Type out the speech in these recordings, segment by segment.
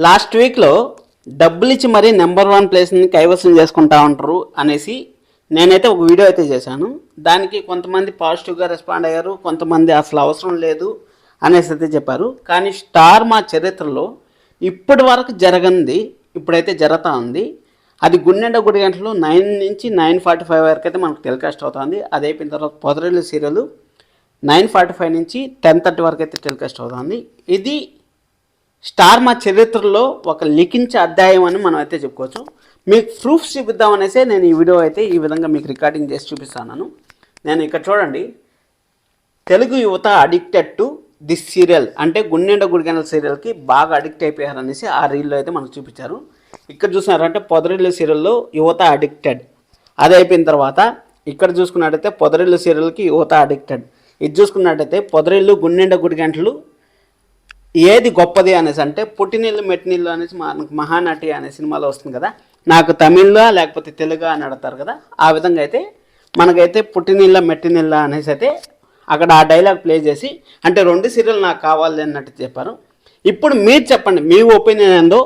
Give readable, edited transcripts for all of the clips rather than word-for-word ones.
Last వీక్లో డబ్బులు ఇచ్చి మరీ నెంబర్ వన్ ప్లేస్ని కైవసం చేసుకుంటా ఉంటారు అనేసి నేనైతే ఒక వీడియో అయితే చేశాను. దానికి కొంతమంది పాజిటివ్గా రెస్పాండ్ అయ్యారు, కొంతమంది అసలు అవసరం లేదు అనేసి అయితే చెప్పారు. కానీ స్టార్ మా చరిత్రలో ఇప్పటి వరకు జరగంది ఇప్పుడైతే జరుగుతూ ఉంది. అది గుండెండ గుడి గంటలు 9 నుంచి 9:45 వరకు అయితే మనకు టెలికాస్ట్ అవుతుంది. అది అయిపోయిన తర్వాత పొదరిల్లు సీరియల్ 9:45 నుంచి 10:30 వరకు అయితే టెలికాస్ట్ అవుతుంది. ఇది స్టార్ మా చరిత్రలో ఒక లిఖించే అధ్యాయం అని మనం అయితే చెప్పుకోవచ్చు. మీకు ప్రూఫ్స్ చూపిద్దామనేసే నేను ఈ వీడియో అయితే ఈ విధంగా మీకు రికార్డింగ్ చేసి చూపిస్తాను. నేను ఇక్కడ చూడండి, తెలుగు యువత అడిక్టెడ్ టు దిస్ సీరియల్ అంటే గుండెండ గుడిగంటల సీరియల్కి బాగా అడిక్ట్ అయిపోయారు అనేసి ఆ రీల్లో అయితే మనకు చూపించారు. ఇక్కడ చూసినారంటే పొదరిల్లు సీరియల్లో యువత అడిక్టెడ్, అది అయిపోయిన తర్వాత ఇక్కడ చూసుకున్నట్టయితే పొదరిల్లు సీరియల్కి యువత అడిక్టెడ్, ఇది చూసుకున్నట్టయితే పొదరిల్లు గుండెండ గుడిగంటలు ఏది గొప్పది అనేసి అంటే పుట్టినీళ్ళు మెట్టినీళ్ళు అనేసి మనకు మహానటి అనే సినిమాలో వస్తుంది కదా, నాకు తమిళ్లో లేకపోతే తెలుగు అని అడతారు కదా, ఆ విధంగా అయితే మనకైతే పుట్టినీళ్ళ మెట్టినీళ్ళ అనేసి అయితే అక్కడ ఆ డైలాగ్ ప్లే చేసి అంటే 2 సీరియల్ నాకు కావాలి అన్నట్టు చెప్పారు. ఇప్పుడు మీరు చెప్పండి, మీ ఒపీనియన్ ఏందో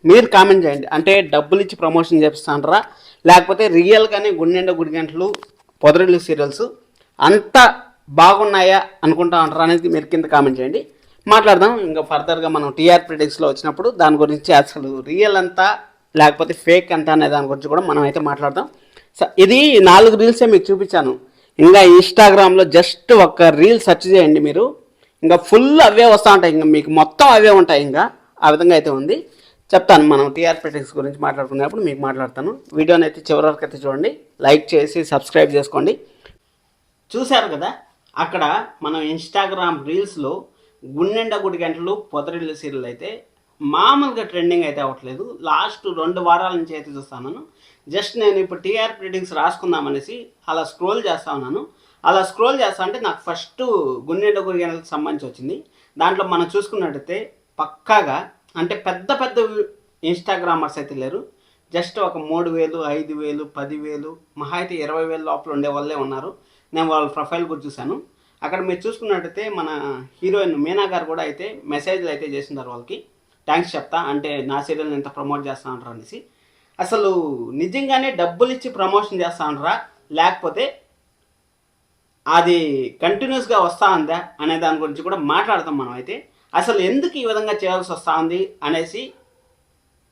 మీరు కామెంట్ చేయండి. అంటే డబ్బులు ఇచ్చి ప్రమోషన్ చేపిస్తాంటారా లేకపోతే రియల్గానే గుండెండ గుడిగంటలు పొదరిల్లు సీరియల్స్ అంత బాగున్నాయా అనుకుంటా ఉంటారా అనేది మీరు కింద కామెంట్ చేయండి. మాట్లాడదాం. ఇంకా ఫర్దర్గా మనం టీఆర్పీ డేస్లో వచ్చినప్పుడు దాని గురించి అసలు రియల్ అంతా లేకపోతే ఫేక్ అంతా అనే దాని గురించి కూడా మనం అయితే మాట్లాడదాం. ఇది 4 రీల్సే మీకు చూపించాను. ఇంకా ఇన్స్టాగ్రామ్లో జస్ట్ ఒక రీల్ సెర్చ్ చేయండి మీరు, ఇంకా ఫుల్ అవే వస్తూ ఉంటాయి, ఇంకా మీకు మొత్తం అవే ఉంటాయి. ఇంకా ఆ విధంగా అయితే ఉంది. చెప్తాను, మనం టీఆర్పీ డేస్ గురించి మాట్లాడుకునేప్పుడు మీకు మాట్లాడతాను. వీడియోని అయితే చివరి వరకు అయితే చూడండి, లైక్ చేసి సబ్స్క్రైబ్ చేసుకోండి. చూశారు కదా, అక్కడ మనం ఇన్స్టాగ్రామ్ రీల్స్లో గుండెండ గుడి గంటలు పొదరిల్లు సీరియల్ అయితే మామూలుగా ట్రెండింగ్ అయితే అవ్వట్లేదు. లాస్ట్ 2 వారాల నుంచి అయితే చూస్తాను. జస్ట్ నేను ఇప్పుడు టీఆర్పీ రీడింగ్స్ రాసుకుందామనేసి అలా స్క్రోల్ చేస్తా ఉన్నాను. అలా స్క్రోల్ చేస్తా అంటే నాకు ఫస్ట్ గుండెండ గుడి గంటలకు సంబంధించి వచ్చింది. దాంట్లో మనం చూసుకున్నట్టయితే పక్కాగా అంటే పెద్ద పెద్ద ఇన్స్టాగ్రామర్స్ అయితే లేరు. జస్ట్ ఒక 3,000, 5,000, 10,000 మహా అయితే 20,000 లోపల ఉండే వాళ్ళే ఉన్నారు. నేను వాళ్ళ ప్రొఫైల్ కూడా చూశాను. అక్కడ మీరు చూసుకున్నట్టయితే మన హీరోయిన్ మీనా గారు కూడా అయితే మెసేజ్లు అయితే చేస్తున్నారు వాళ్ళకి, థ్యాంక్స్ చెప్తా అంటే నా సీరియల్ని ఎంత ప్రమోట్ చేస్తా ఉంటారు అనేసి. అసలు నిజంగానే డబ్బులు ఇచ్చి ప్రమోషన్ చేస్తా ఉంటారా లేకపోతే అది కంటిన్యూస్గా వస్తూ ఉందా అనే దాని గురించి కూడా మాట్లాడతాం మనం అయితే. అసలు ఎందుకు ఈ విధంగా చేయాల్సి వస్తూ ఉంది అనేసి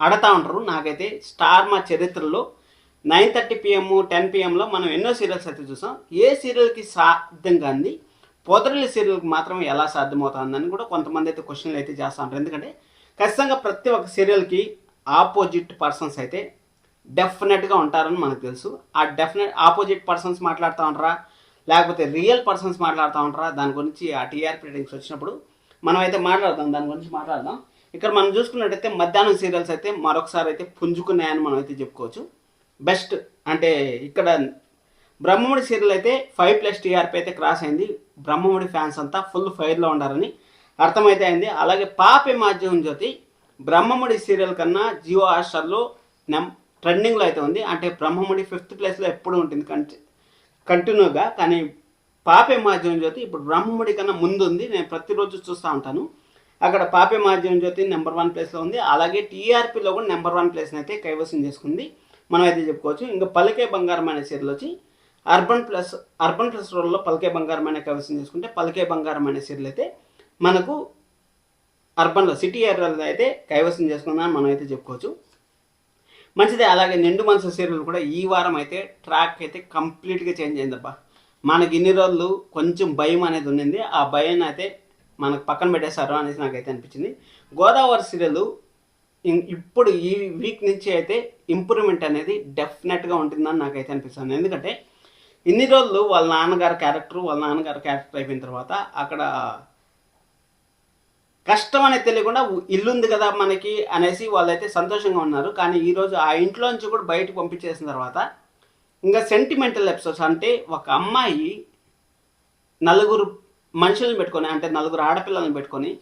అడుగుతూ ఉంటారు. నాకైతే స్టార్ మా చరిత్రలో 9:30 PM 10 PMలో మనం ఎన్నో సీరియల్స్ అయితే చూసాం. ఏ సీరియల్కి సాధ్యం కాంది పొదరిల్లు సీరియల్కి మాత్రం ఎలా సాధ్యమవుతుందని కూడా కొంతమంది అయితే క్వశ్చన్లు అయితే చేస్తూ ఉంటారు. ఎందుకంటే ఖచ్చితంగా ప్రతి ఒక్క సీరియల్కి ఆపోజిట్ పర్సన్స్ అయితే డెఫినెట్గా ఉంటారని మనకు తెలుసు. ఆ ఆపోజిట్ పర్సన్స్ మాట్లాడుతూ ఉంటారా లేకపోతే రియల్ పర్సన్స్ మాట్లాడుతూ ఉంటారా దాని గురించి ఆ టీఆర్పీ రేటింగ్స్ వచ్చినప్పుడు మనం అయితే మాట్లాడదాం, దాని గురించి మాట్లాడదాం. ఇక్కడ మనం చూసుకున్నట్టయితే మధ్యాహ్నం సీరియల్స్ అయితే మరొకసారి అయితే పుంజుకున్నాయని మనం అయితే చెప్పుకోవచ్చు. బెస్ట్ అంటే ఇక్కడ బ్రహ్మముడి సీరియల్ అయితే 5+ టీఆర్పీ అయితే క్రాస్ అయింది. బ్రహ్మముడి ఫ్యాన్స్ అంతా ఫుల్ ఫైర్లో ఉండారని అర్థమైతే అయింది. అలాగే పాపే మాధ్యమం జ్యోతి బ్రహ్మముడి సీరియల్ కన్నా జియో హాట్‌స్టార్లో ట్రెండింగ్లో అయితే ఉంది. అంటే బ్రహ్మముడి 5th ప్లేస్లో ఎప్పుడు ఉంటుంది కంటిన్యూగా. కానీ పాపే మాధ్యమం జ్యోతి ఇప్పుడు బ్రహ్మముడి కన్నా ముందు ఉంది. నేను ప్రతిరోజు చూస్తూ ఉంటాను. అక్కడ పాపే మాధ్యమం జ్యోతి నెంబర్ 1 ప్లేస్లో ఉంది. అలాగే టీఆర్పీలో కూడా నెంబర్ 1 ప్లేస్ని అయితే కైవసం చేసుకుంది మనం అయితే చెప్పుకోవచ్చు. ఇంకా పలికే బంగారం అనే సీరియల్ వచ్చి అర్బన్ ప్లస్ రోల్లో పలికే బంగారం అనే కైవసం చేసుకుంటే పలికే బంగారం అనే సీరియల్ అయితే మనకు అర్బన్లో సిటీ ఏరియాలో అయితే కైవసం చేసుకుందని మనం అయితే చెప్పుకోవచ్చు. మంచిదే. అలాగే నిండు మనసు సీరియల్ కూడా ఈ వారం అయితే ట్రాక్ అయితే కంప్లీట్గా చేంజ్ అయిందబ్బా. మనకి ఇన్ని రోజులు కొంచెం భయం అనేది ఉండింది, ఆ భయం అయితే మనకు పక్కన పెట్టేశారు అనేసి నాకైతే అనిపించింది. గోదావరి సీరియల్ ఇప్పుడు ఈ వీక్ నుంచి అయితే ఇంప్రూవ్మెంట్ అనేది డెఫినెట్గా ఉంటుందని నాకైతే అనిపిస్తుంది. ఎందుకంటే ఇన్ని రోజులు వాళ్ళ నాన్నగారి క్యారెక్టర్ అయిపోయిన తర్వాత అక్కడ కష్టం అనేది తెలియకుండా ఇల్లుంది కదా మనకి అనేసి వాళ్ళైతే సంతోషంగా ఉన్నారు. కానీ ఈరోజు ఆ ఇంట్లో నుంచి కూడా బయటకు పంపించేసిన తర్వాత ఇంకా సెంటిమెంటల్ ఎపిసోడ్స్ అంటే ఒక అమ్మాయి 4 మనుషులను పెట్టుకొని అంటే 4 ఆడపిల్లలను పెట్టుకొని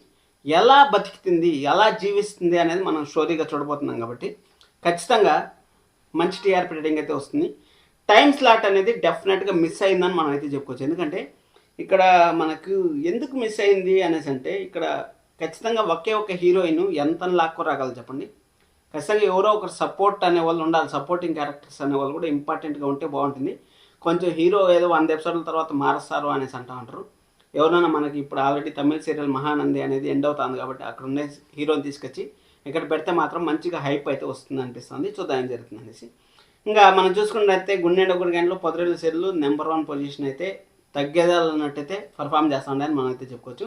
ఎలా బతికితుంది ఎలా జీవిస్తుంది అనేది మనం స్టోరీగా చూడబోతున్నాం. కాబట్టి ఖచ్చితంగా మంచి టీఆర్పీ రేటింగ్ అయితే వస్తుంది. టైం స్లాట్ అనేది డెఫినెట్గా మిస్ అయిందని మనం అయితే చెప్పుకోవచ్చు. ఎందుకంటే ఇక్కడ మనకు ఎందుకు మిస్ అయింది అనేసి అంటే ఇక్కడ ఖచ్చితంగా ఒకే ఒక హీరోయిన్ ఎంత లాక్కు చెప్పండి. ఖచ్చితంగా ఎవరో ఒకరు సపోర్ట్ అనేవాళ్ళు ఉండాలి. సపోర్టింగ్ క్యారెక్టర్స్ అనేవాళ్ళు కూడా ఇంపార్టెంట్గా ఉంటే బాగుంటుంది. కొంచెం హీరో ఏదో 100 ఎపిసోడ్ల తర్వాత మారుస్తారు అనేసి అంటూ ఉంటారు. ఎవరైనా మనకి ఇప్పుడు ఆల్రెడీ తమిళ సీరియల్ మహానంది అనేది ఎండ్ అవుతుంది కాబట్టి అక్కడ ఉండే హీరోని తీసుకొచ్చి ఇక్కడ పెడితే మాత్రం మంచిగా హైప్ అయితే వస్తుంది అనిపిస్తుంది. చూద్దాం ఏం జరుగుతుంది అనేసి. ఇంకా మనం చూసుకున్నట్టయితే గుండె ఒకటి గంటలో పొదరేళ్ళ సీరియల్ నెంబర్ 1 పొజిషన్ అయితే తగ్గేదాలన్నట్టయితే పర్ఫామ్ చేస్తుండని మనం అయితే చెప్పుకోవచ్చు.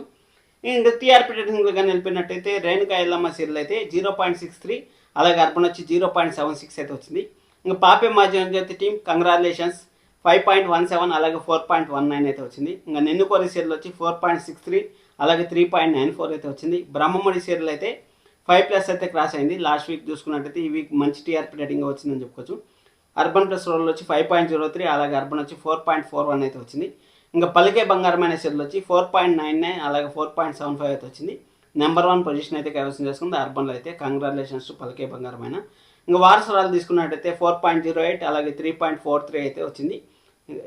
ఇంకా టీఆర్పీ రేటింగ్లో కానీ వెళ్ళిపోయినట్టయితే రేణుకా ఎల్లమ్మ సీరియల్ అయితే 0.63, అలాగే అర్బన్ వచ్చి 0.76 అయితే వచ్చింది. ఇంకా పాపే మాజీ టీం కంగ్రాచులేషన్స్ 5.17, అలాగే 4.19 అయితే వచ్చింది. ఇంకా నిన్నుకోరి సీరియల్ వచ్చి 4.63, అలాగే 3.94 అయితే వచ్చింది. బ్రహ్మముడి సీరియల్ అయితే 5+ అయితే క్రాస్ అయింది. లాస్ట్ వీక్ చూసుకున్నట్టయితే ఈ వీక్ మంచి టీఆర్పీ రేటింగ్ వచ్చిందని చెప్పుకోవచ్చు. అర్బన్ ప్లస్ రోల్ వచ్చి 5.03, అలాగే అర్బన్ వచ్చి 4.41 అయితే వచ్చింది. ఇంకా పలికే బంగారమైన సీరియల్ వచ్చి 4.99, అలాగే 4.75 అయితే వచ్చింది. నెంబర్ 1 పొజిషన్ అయితే కైవసం చేసుకుంది అర్బన్లో అయితే. కంగ్రాచులేషన్స్ టు పలికే బంగారమైన. ఇంకా వారసురాలు తీసుకున్నట్టయితే 4.08, అలాగే 3.43 అయితే వచ్చింది.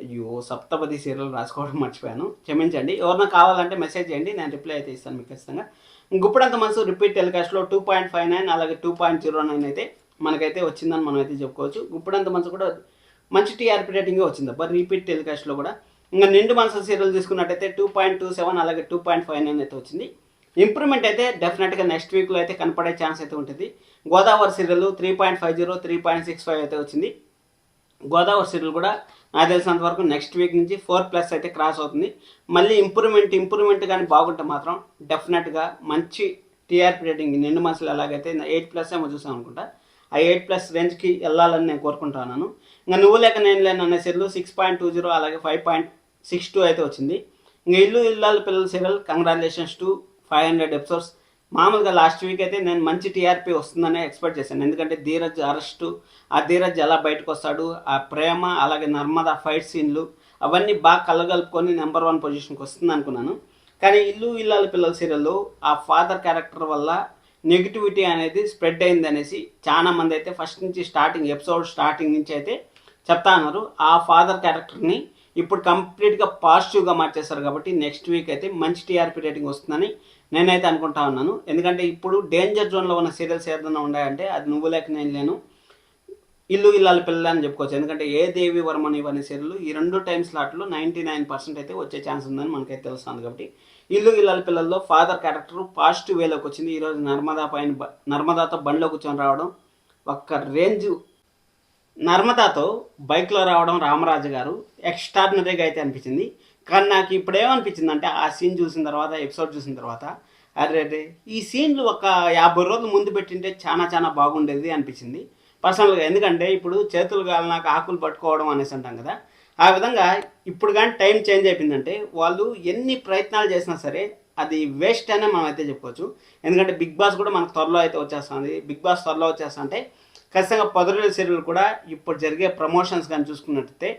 అయ్యో సప్తపది సీరియల్ రాసుకోవడం మర్చిపోయాను, క్షమించండి. ఎవరైనా కావాలంటే మెసేజ్ చేయండి, నేను రిప్లై అయితే ఇస్తాను మీకు ఖచ్చితంగా. గుప్పుడంత మనసు రిపీట్ టెలికాస్ట్లో 2.59, అలాగే 2.09 అయితే మనకైతే వచ్చిందని మనం అయితే చెప్పుకోవచ్చు. గుప్పుడంత మనసు కూడా మంచి టీఆర్పీ రేటింగ్ వచ్చింది అబ్బా రిపీట్ టెలికాస్ట్లో కూడా. ఇంకా నిండు మనసు సీరియల్ తీసుకున్నట్టయితే 2.27, అలాగే 2.59 అయితే వచ్చింది. ఇంప్రూవ్మెంట్ అయితే డెఫినెట్గా నెక్స్ట్ వీక్లో అయితే కనపడే ఛాన్స్ అయితే ఉంటుంది. గోదావరి సీరియల్ 3.50, 3.65 అయితే వచ్చింది. గోదావరి సీరియల్ కూడా నాకు తెలిసినంత వరకు నెక్స్ట్ వీక్ నుంచి 4+ అయితే క్రాస్ అవుతుంది. మళ్ళీ ఇంప్రూవ్మెంట్ కానీ బాగుంటే మాత్రం డెఫినెట్గా మంచి టీఆర్పీ రేటింగ్ నిండు మనసులు ఎలాగైతే 8+ ఏమో చూసాం అనుకుంటా, ఆ 8+ రేంజ్కి వెళ్ళాలని నేను కోరుకుంటున్నాను. ఇంకా నువ్వు లేక నేను లేను అనే సీరియల్ 6.20, అలాగే 5.62 అయితే వచ్చింది. ఇంకా ఇల్లు ఇల్లాల పిల్లల సీరియల్ కంగ్రాచులేషన్స్ టు 500 ఎపిసోడ్స్. మామూలుగా లాస్ట్ వీక్ అయితే నేను మంచి టీఆర్పీ వస్తుందనే ఎక్స్పెక్ట్ చేశాను. ఎందుకంటే ధీరజ్ అరెస్టు, ఆ ధీరజ్ ఎలా బయటకు వస్తాడు, ఆ ప్రేమ, అలాగే నర్మదా ఫైట్ సీన్లు అవన్నీ బాగా కలగలుపుకొని నెంబర్ 1 పొజిషన్కి వస్తుంది అనుకున్నాను. కానీ ఇల్లు ఇల్లాల పిల్లల సీరియల్లో ఆ ఫాదర్ క్యారెక్టర్ వల్ల నెగిటివిటీ అనేది స్ప్రెడ్ అయింది అనేసి చాలా మంది అయితే ఫస్ట్ నుంచి స్టార్టింగ్ నుంచి అయితే చెప్తా ఉన్నారు. ఆ ఫాదర్ క్యారెక్టర్ని ఇప్పుడు కంప్లీట్గా పాజిటివ్గా మార్చేస్తారు కాబట్టి నెక్స్ట్ వీక్ అయితే మంచి టీఆర్పీ రేటింగ్ వస్తుందని నేనైతే అనుకుంటా ఉన్నాను. ఎందుకంటే ఇప్పుడు డేంజర్ జోన్లో ఉన్న సీరియల్స్ ఏదైనా ఉన్నాయంటే అది నువ్వు లేక నేను లేను, ఇల్లు ఇల్లాల పిల్లలు అని చెప్పుకోవచ్చు. ఎందుకంటే ఏ దేవి వర్మని ఇవన్నీ సీరియల్ ఈ 2 టైమ్ స్లాట్లో 99% అయితే వచ్చే ఛాన్స్ ఉందని మనకైతే తెలుస్తుంది. కాబట్టి ఇల్లు ఇల్లాల పిల్లల్లో ఫాదర్ క్యారెక్టర్ పాజిటివ్ వేలోకి వచ్చింది. ఈరోజు నర్మదాతో బండిలో కూర్చొని రావడం ఒక్క రేంజ్, నర్మదాతో బైక్లో రావడం రామరాజు గారు ఎక్స్ట్రాడినరీగా అయితే అనిపించింది. కానీ నాకు ఇప్పుడు ఏమనిపించింది అంటే ఆ సీన్ చూసిన తర్వాత, ఎపిసోడ్ చూసిన తర్వాత, అరే ఈ సీన్లు ఒక 50 రోజులు ముందు పెట్టింటే చాలా బాగుండేది అనిపించింది పర్సనల్గా. ఎందుకంటే ఇప్పుడు చేతులు నాకు ఆకులు పట్టుకోవడం అనేసి అంటాం కదా, ఆ విధంగా ఇప్పుడు కానీ టైం చేంజ్ అయిపోయిందంటే వాళ్ళు ఎన్ని ప్రయత్నాలు చేసినా సరే అది వేస్ట్ అనే మనం అయితే చెప్పుకోవచ్చు. ఎందుకంటే బిగ్ బాస్ కూడా మనకు త్వరలో అయితే వచ్చేస్తుంది. బిగ్ బాస్ త్వరలో వచ్చేస్తుంటే ఖచ్చితంగా పొదరేళ్ళ సీరియల్ కూడా ఇప్పుడు జరిగే ప్రమోషన్స్ కానీ చూసుకున్నట్టయితే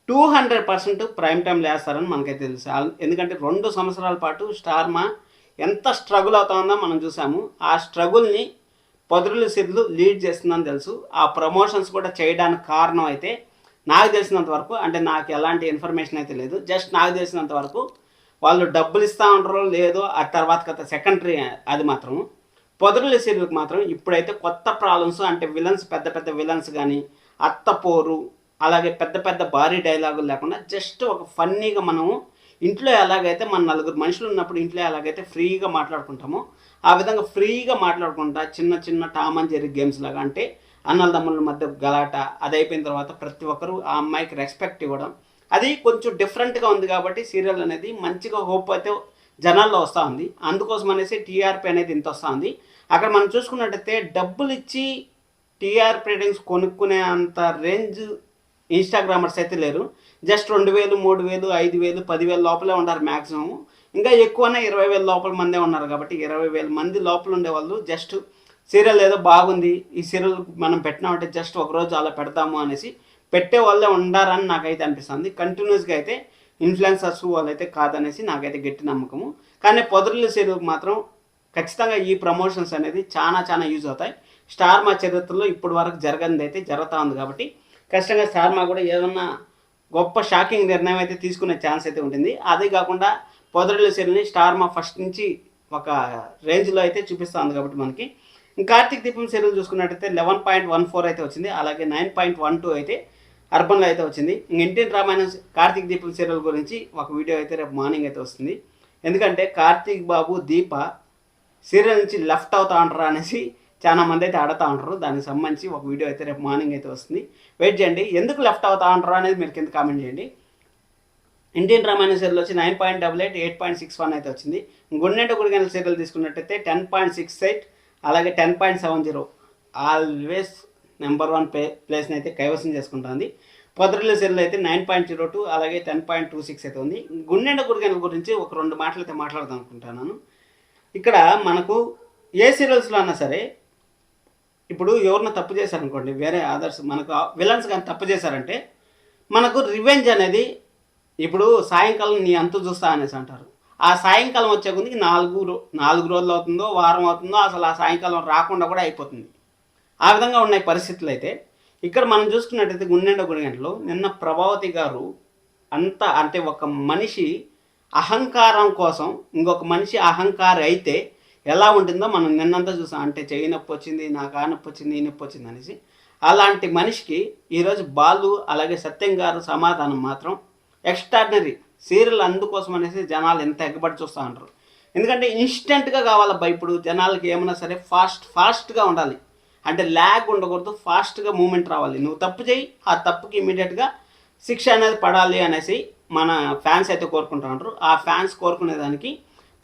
200% ప్రైమ్ టైంలో వేస్తారని మనకైతే తెలుసు. ఎందుకంటే 2 సంవత్సరాల పాటు స్టార్మా ఎంత స్ట్రగుల్ అవుతుందో మనం చూసాము. ఆ స్ట్రగుల్ని పొదరేళ్ళ సీరియల్ లీడ్ చేస్తుందని తెలుసు. ఆ ప్రమోషన్స్ కూడా చేయడానికి కారణం అయితే నాకు తెలిసినంత వరకు, అంటే నాకు ఎలాంటి ఇన్ఫర్మేషన్ అయితే లేదు, జస్ట్ నాకు తెలిసినంత వరకు వాళ్ళు డబ్బులు ఇస్తూ ఉంటారో లేదో ఆ తర్వాత సెకండరీ. అది మాత్రం పొదరేళ్ళ సీరియల్కి మాత్రం ఇప్పుడైతే కొత్త ప్రాబ్లమ్స్, అంటే విలన్స్, పెద్ద విలన్స్ కానీ, అత్తపోరు, అలాగే పెద్ద భారీ డైలాగులు లేకుండా జస్ట్ ఒక ఫన్నీగా మనము ఇంట్లో ఎలాగైతే మన 4 మనుషులు ఉన్నప్పుడు ఇంట్లో ఎలాగైతే ఫ్రీగా మాట్లాడుకుంటామో ఆ విధంగా ఫ్రీగా మాట్లాడుకుంటా చిన్న టామ్ అండ్ జెర్రీ గేమ్స్ లాగా, అంటే అన్నల తమ్ముళ్ళ మధ్య గలాట, అది అయిపోయిన తర్వాత ప్రతి ఒక్కరు ఆ అమ్మాయికి రెస్పెక్ట్ ఇవ్వడం, అది కొంచెం డిఫరెంట్గా ఉంది. కాబట్టి సీరియల్ అనేది మంచిగా హోప్ అయితే జనాల్లో వస్తూ ఉంది. అందుకోసం అనేసి టీఆర్పీ అనేది ఇంత వస్తూ ఉంది. అక్కడ మనం చూసుకున్నట్టయితే డబ్బులు ఇచ్చి టీఆర్పీ రేటింగ్స్ కొనుక్కునే అంత రేంజ్ ఇన్స్టాగ్రామర్స్ అయితే లేరు. జస్ట్ 2000, 3000, 5000, 10,000 లోపలే ఉన్నారు మ్యాక్సిమం. ఇంకా ఎక్కువనే 20,000 లోపల మందే ఉన్నారు. కాబట్టి 20,000 మంది లోపల ఉండేవాళ్ళు జస్ట్ సీరియల్ ఏదో బాగుంది, ఈ సీరియల్ మనం పెట్టినామంటే జస్ట్ ఒకరోజు అలా పెడతాము అనేసి పెట్టే వాళ్ళే ఉండారని నాకైతే అనిపిస్తుంది. కంటిన్యూస్గా అయితే ఇన్ఫ్లుయెన్సర్స్ వాళ్ళైతే కాదనేసి నాకైతే గట్టి నమ్మకము. కానీ పొదరేళ్ళ సీరియల్కి మాత్రం ఖచ్చితంగా ఈ ప్రమోషన్స్ అనేది చాలా యూజ్ అవుతాయి. స్టార్ మా చరిత్రలో ఇప్పటి వరకు జరగనిది అయితే జరుగుతూ ఉంది. కాబట్టి ఖచ్చితంగా స్టార్ మా కూడా ఏదన్నా గొప్ప షాకింగ్ నిర్ణయం అయితే తీసుకునే ఛాన్స్ అయితే ఉంటుంది. అదే కాకుండా పొదరేళ్ళ సీరియల్ని స్టార్ మా ఫస్ట్ నుంచి ఒక రేంజ్లో అయితే చూపిస్తుంది కాబట్టి మనకి. కార్తీక్ దీపం సీరియల్ చూసుకున్నట్టయితే 11.14 అయితే వచ్చింది. అలాగే 9.12 అయితే అర్బన్లో అయితే వచ్చింది. ఎన్టీఆర్ రామాయణం కార్తీక్ దీపం సీరియల్ గురించి ఒక వీడియో అయితే రేపు మార్నింగ్ అయితే వస్తుంది. ఎందుకంటే కార్తీక్ బాబు దీప సీరియల్ నుంచి లెఫ్ట్ అవుతా ఉంటారా అనేసి చాలా మంది అయితే ఆడుతూ ఉంటారు. దానికి సంబంధించి ఒక వీడియో అయితే రేపు మార్నింగ్ అయితే వస్తుంది. వెయిట్ చేయండి. ఎందుకు లెఫ్ట్ అవుతా ఉంటారు అనేది మీరు కింద కామెంట్ చేయండి. ఇండియన్ రామాయణ సీరియల్ వచ్చి 9.88, 8.61 అయితే వచ్చింది. గుండెంట గుడిగంటల సీరియల్ తీసుకున్నట్టయితే 10.68, అలాగే 10.70 ఆల్వేస్ నెంబర్ 1 ప్లేస్ని అయితే కైవసం చేసుకుంటుంది. పొదరిల్లు సీరియల్ అయితే 9.02, అలాగే 10.26 అయితే ఉంది. గుండెంట గుడిగంటల గురించి ఒక 2 మాటలు అయితే మాట్లాడదాం అనుకుంటున్నాను. ఇక్కడ మనకు ఏ సీరియల్స్లో అన్నా సరే, ఇప్పుడు ఎవరిన తప్పు చేశారనుకోండి, వేరే అదర్స్ మనకు విలన్స్ కానీ తప్పు చేశారంటే మనకు రివెంజ్ అనేది ఇప్పుడు సాయంకాలం నీ అంతు చూస్తా అనేసి అంటారు. ఆ సాయంకాలం వచ్చే కొద్దికి 4 రోజులు అవుతుందో, వారం అవుతుందో, అసలు ఆ సాయంకాలం రాకుండా కూడా అయిపోతుంది. ఆ విధంగా ఉన్నాయి పరిస్థితులు. అయితే ఇక్కడ మనం చూసుకున్నట్టయితే గుండెండ గుడిగంటలో నిన్న ప్రభావతి గారు అంటే ఒక మనిషి అహంకారం కోసం ఇంకొక మనిషి అహంకారి అయితే ఎలా ఉంటుందో మనం నిన్నంతా చూసాం. అంటే చెయ్యి నొప్పి వచ్చింది, నాకు ఆ నొప్పి వచ్చింది, ఈ నొప్పి వచ్చింది అనేసి. అలాంటి మనిషికి ఈరోజు బాలు అలాగే సత్యం గారు సమాధానం మాత్రం ఎక్స్ట్రాడినరీ. సీరియల్ అందుకోసం అనేసి జనాలు ఎంత ఎగ్గబడి చూస్తూ ఉంటారు. ఎందుకంటే ఇన్స్టెంట్గా కావాలబ్బా. ఇప్పుడు జనాలకి ఏమన్నా సరే ఫాస్ట్గా ఉండాలి. అంటే ల్యాగ్ ఉండకూడదు, ఫాస్ట్గా మూమెంట్ రావాలి. నువ్వు తప్పు చేయి, ఆ తప్పుకి ఇమీడియట్గా శిక్ష అనేది పడాలి అనేసి మన ఫ్యాన్స్ అయితే కోరుకుంటున్నారు. ఆ ఫ్యాన్స్ కోరుకునేదానికి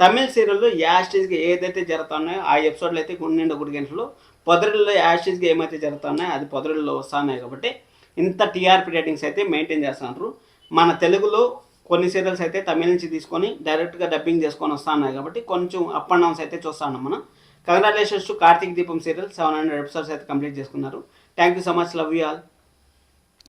తమిళ సీరియల్లో యాస్టేజ్గా ఏదైతే జరుగుతున్నాయో ఆ ఎపిసోడ్లు అయితే గుండెండ గుడిగంటలో, పొదరిల్లో యాస్టేజ్గా ఏమైతే జరుగుతున్నాయో అది పొదరిల్లో వస్తున్నాయి. కాబట్టి ఇంత టీఆర్పీ రేటింగ్స్ అయితే మెయింటైన్ చేస్తున్నారు. మన తెలుగులో కొన్ని సీరియల్స్ అయితే తమిళ నుంచి తీసుకొని డైరెక్ట్గా డబ్బింగ్ చేసుకొని వస్తున్నాయి. కాబట్టి కొంచెం అప్ అండ్ డౌన్స్ అయితే చూస్తున్నాం మనం. కంగ్రాచులేషన్స్ టు కార్తీక్ దీపం సీరియల్ 700 ఎపిసోడ్స్ అయితే కంప్లీట్ చేసుకున్నారు. Thank you so much. Love you all.